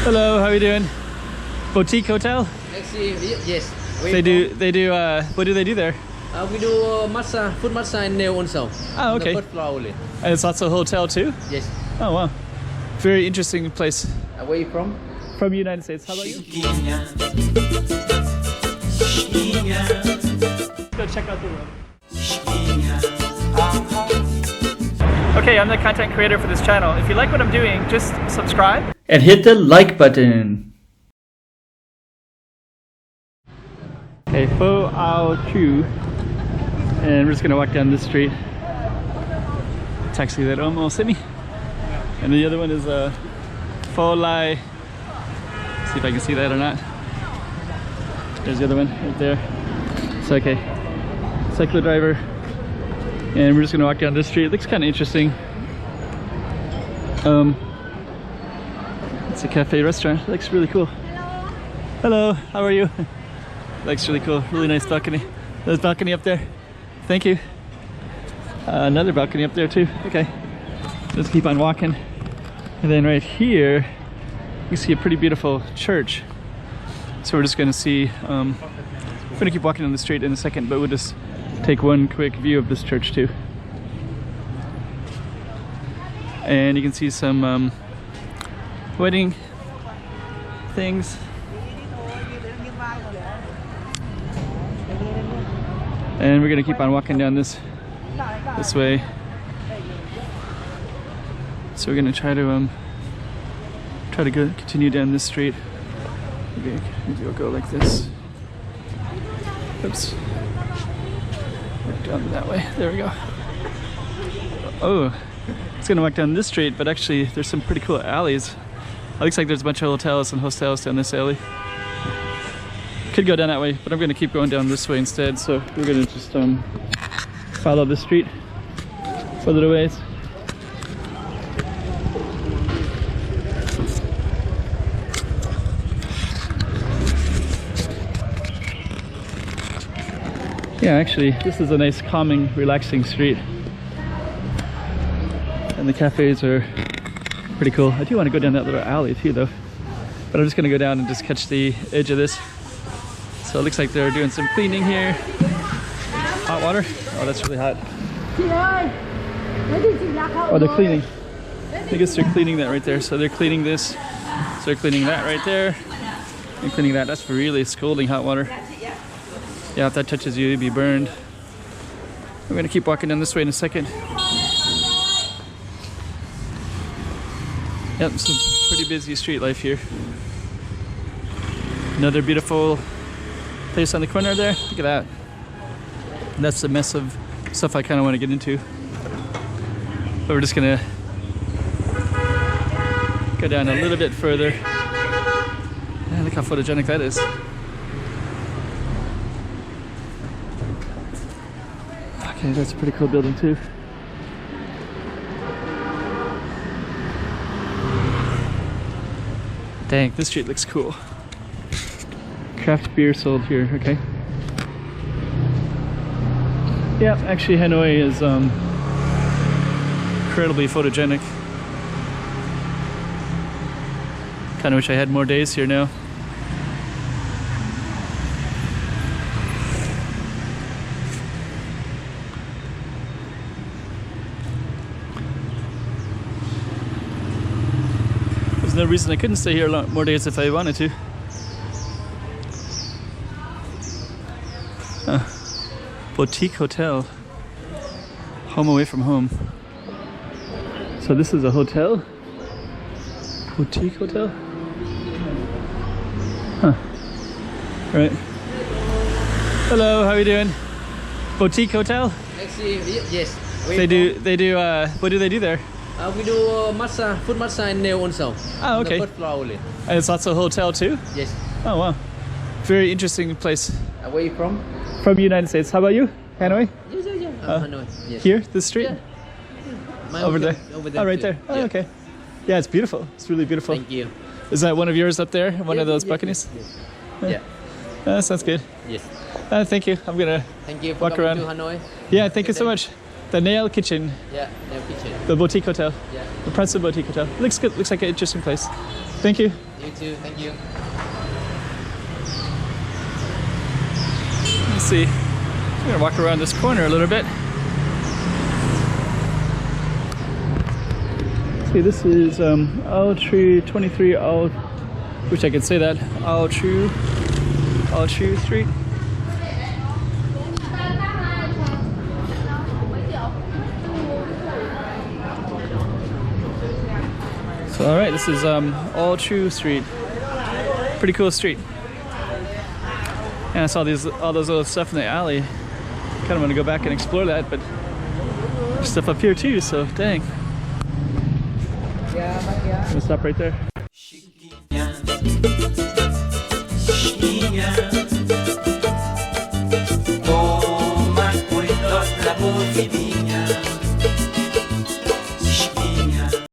Hello, how are you doing? Boutique hotel? Actually, yes. They do. What do they do there? We do massage, foot massage and nail also. Oh, okay. On the first floor only. And it's also a hotel too? Yes. Oh, wow. Very interesting place. Where you from? From the United States. How about you? Let's go check out the room. Okay, I'm the content creator for this channel. If you like what I'm doing, just subscribe and hit the like button. Okay, Pho Ao Chu, and we're just gonna walk down this street. Taxi that almost hit me. And the other one is Pho Lai. See if I can see that or not. There's the other one right there. It's okay. Cycler driver. And we're just gonna walk down this street. It looks kind of interesting. It's a cafe restaurant. It looks really cool. Hello, how are you? Looks really cool. Really nice balcony. There's a balcony up there. Thank you. Another balcony up there too. Okay. Let's keep on walking. And then right here, you see a pretty beautiful church. So we're just gonna see, we're gonna keep walking on the street in a second, but we'll just take one quick view of this church too. And you can see some wedding things. And we're gonna keep on walking down this way. So we're gonna try to continue down this street. Maybe we'll go like this. Oops. Down that way. There we go. Oh, it's gonna walk down this street, but actually there's some pretty cool alleys. It looks like there's a bunch of hotels and hostels down this alley. Could go down that way, but I'm gonna keep going down this way instead. So we're gonna just follow the street for a little ways. Yeah, actually, this is a nice, calming, relaxing street. And the cafes are pretty cool. I do want to go down that little alley too, though. But I'm just going to go down and just catch the edge of this. So it looks like they're doing some cleaning here. Hot water? Oh, that's really hot. Oh, they're cleaning. I guess they're cleaning that right there. So they're cleaning this. So they're cleaning that right there. And cleaning that. That's really scalding hot water. Yeah, if that touches you, you'd be burned. We're gonna keep walking down this way in a second. Yep, some pretty busy street life here. Another beautiful place on the corner there. Look at that. And that's the mess of stuff I kind of want to get into. But we're just gonna go down a little bit further. Yeah, look how photogenic that is. Okay, that's a pretty cool building too. Dang, this street looks cool. Craft beer sold here, okay. Yeah, actually Hanoi is incredibly photogenic. Kinda wish I had more days here now. There's no reason I couldn't stay here a lot more days if I wanted to. Boutique hotel. Home away from home. So this is a hotel? Boutique hotel? Huh. Right. Hello, how are you doing? Boutique hotel? Actually, yes. They do, what do they do there? We do massage, foot massage and nail also. Oh, okay. On the first floor only. And it's also a hotel too? Yes. Oh, wow. Very interesting place. Where you from? From the United States. How about you? Hanoi? Yes, yes, yes. Hanoi. Yes. Here, this street? Yeah. Over there? Over there. Oh, right there. Oh, yeah. Okay. Yeah, it's beautiful. It's really beautiful. Thank you. Is that one of yours up there? One of those yes, balconies? Yes. Yeah. Yeah. Sounds good. Yes. Thank you. I'm gonna Thank you for walk coming around. to Hanoi. Yeah, thank you so much. The nail kitchen. Yeah, nail kitchen. The boutique hotel. Yeah. The Prince Boutique Hotel. Looks good. Looks like an interesting place. Thank you. You too. Thank you. Let's see. I'm gonna walk around this corner a little bit. See, this is Ao Chu 23 Ao. Wish I could say that. Ao Chu Street. So, all right, this is Ao Chu Street. Pretty cool street. And I saw all those little stuff in the alley. Kind of want to go back and explore that, but there's stuff up here too. So, dang. I'm gonna stop right there.